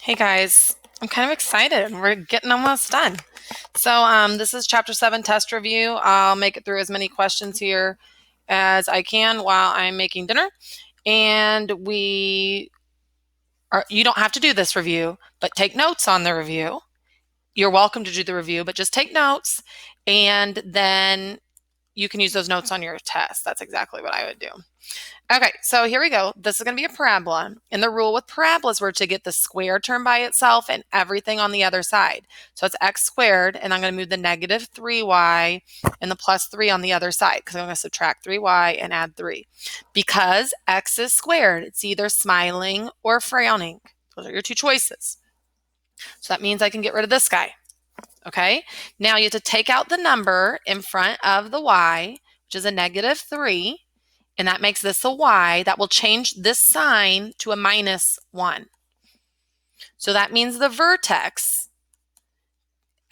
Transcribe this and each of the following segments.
Hey guys, I'm kind of excited. We're getting almost done. This is chapter 7 test review. I'll make it through as many questions here as I can while I'm making dinner. And you don't have to do this review, but take notes on the review. You're welcome to do the review, but just take notes and then you can use those notes on your test. That's exactly what I would do. Okay, so here we go. This is going to be a parabola. And the rule with parabolas were to get the square term by itself and everything on the other side. So it's x squared, and I'm going to move the negative 3y and the plus 3 on the other side because I'm going to subtract 3y and add 3. Because x is squared, it's either smiling or frowning. Those are your two choices. So that means I can get rid of this guy. Okay, now you have to take out the number in front of the y, which is a negative 3. And that makes this a y. That will change this sign to a -1. So that means the vertex,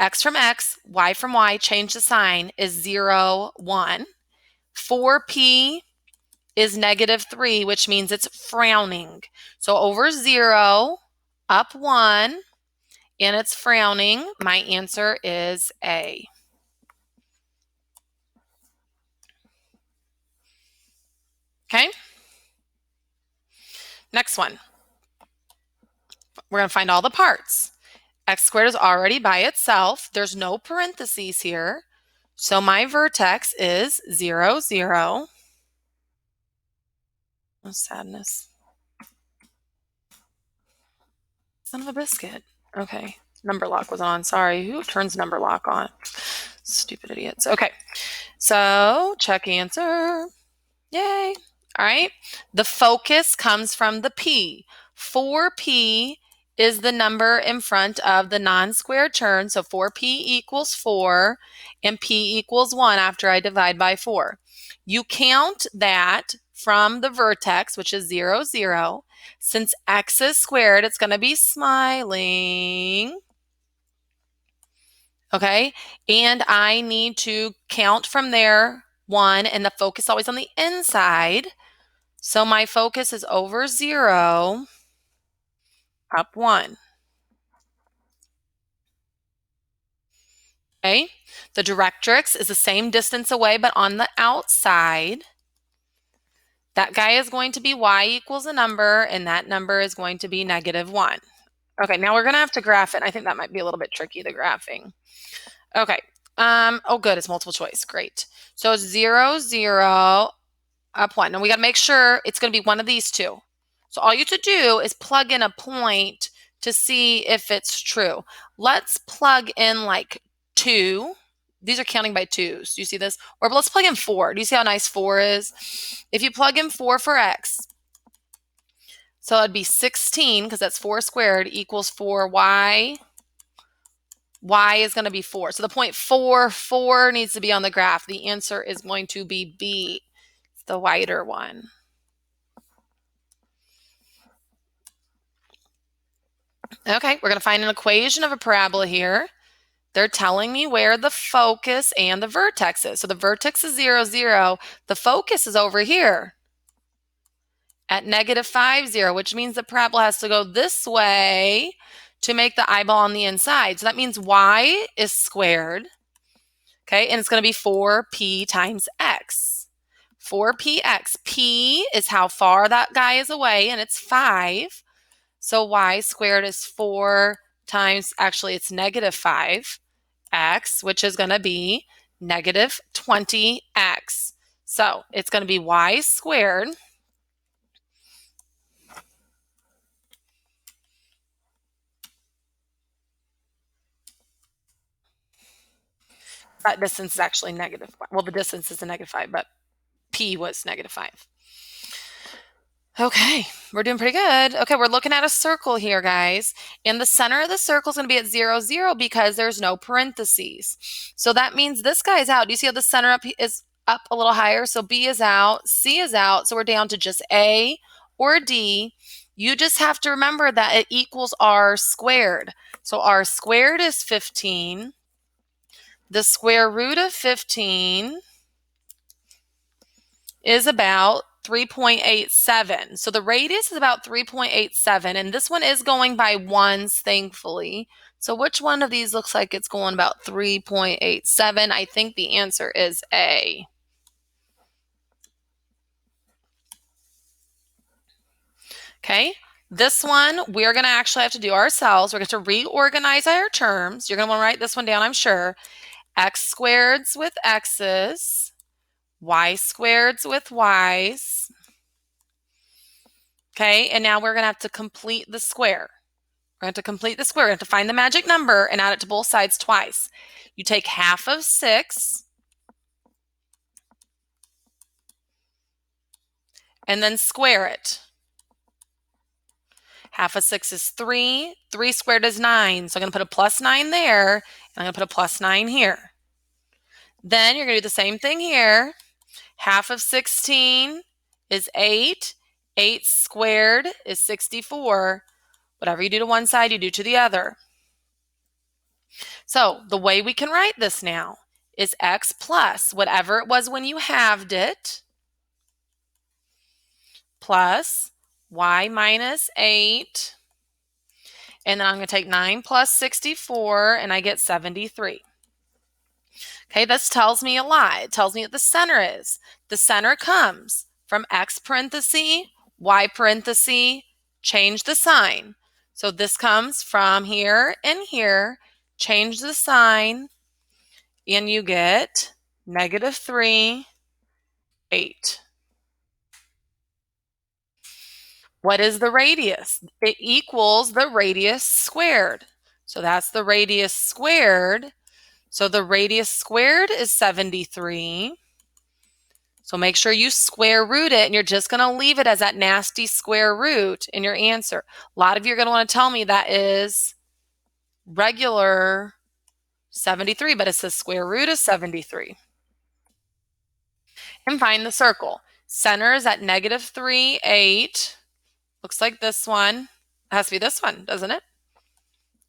x from x, y from y, change the sign, is 0, 1. 4p is -3, which means it's frowning. So over 0, up 1, and it's frowning. My answer is A. Okay? Next one. We're going to find all the parts. X squared is already by itself. There's no parentheses here. So my vertex is 0, 0. Oh, sadness. Son of a biscuit. Okay. Number lock was on. Sorry. Who turns number lock on? Stupid idiots. Okay. So check answer. Yay. All right. The focus comes from the P. 4P is the number in front of the non-square term. So 4P equals 4 and P equals 1 after I divide by 4. You count that from the vertex, which is 0, 0. Since x is squared, it's going to be smiling. Okay. And I need to count from there 1, and the focus always on the inside. So my focus is over 0, up 1. Okay. The directrix is the same distance away, but on the outside. That guy is going to be y equals a number, and that number is going to be -1. Okay, now we're going to have to graph it. I think that might be a little bit tricky, the graphing. Okay. Oh, good. It's multiple choice. Great. So it's 0, 0, up 1. And we got to make sure it's going to be one of these two. So all you have to do is plug in a point to see if it's true. Let's plug in like 2. These are counting by 2s. Do you see this? Or let's plug in 4. Do you see how nice 4 is? If you plug in 4 for x, so it'd be 16 because that's 4 squared equals 4y. Y is going to be 4. So the point 4, 4 needs to be on the graph. The answer is going to be B, the wider one. Okay, we're going to find an equation of a parabola here. They're telling me where the focus and the vertex is. So the vertex is 0, 0. The focus is over here at -5, 0, which means the parabola has to go this way to make the eyeball on the inside. So that means y is squared. Okay, and it's going to be 4p times x. 4px. P is how far that guy is away, and it's 5. So y squared is 4 times, actually it's -5x, which is going to be -20x. So it's going to be y squared that distance is actually negative. Well, the distance is a -5, but p was -5. Okay, we're doing pretty good. Okay, we're looking at a circle here, guys. And the center of the circle is going to be at 0, 0 because there's no parentheses. So that means this guy is out. Do you see how the center up is up a little higher? So B is out, C is out. So we're down to just A or D. You just have to remember that it equals R squared. So R squared is 15. The square root of 15 is about 3.87. So the radius is about 3.87, and this one is going by ones, thankfully. So which one of these looks like it's going about 3.87? I think the answer is A. Okay, this one we're going to actually have to do ourselves. We're going to reorganize our terms. You're going to want to write this one down, I'm sure. X squareds with x's, y squareds with y's. Okay, and now we're going to have to complete the square. We're going to complete the square. We're going to find the magic number and add it to both sides twice. You take half of 6 and then square it. Half of 6 is 3. 3 squared is 9. So I'm going to put a plus 9 there, and I'm going to put a plus 9 here. Then you're going to do the same thing here. Half of 16 is 8. 8 squared is 64. Whatever you do to one side, you do to the other. So the way we can write this now is x plus whatever it was when you halved it, plus y minus 8. And then I'm going to take 9 plus 64, and I get 73. Okay, this tells me a lot. It tells me what the center is. The center comes from x parenthesis, y parenthesis, change the sign. So this comes from here and here, change the sign, and you get -3, 8. What is the radius? It equals the radius squared. So that's the radius squared. So the radius squared is 73. So make sure you square root it, and you're just going to leave it as that nasty square root in your answer. A lot of you are going to want to tell me that is regular 73, but it says square root of 73. And find the circle. Center is at -3, 8. Looks like this one. It has to be this one, doesn't it?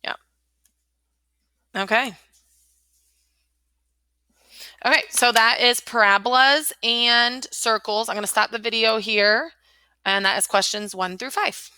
Yeah. Okay. Okay, so that is parabolas and circles. I'm going to stop the video here, and that is questions 1 through 5.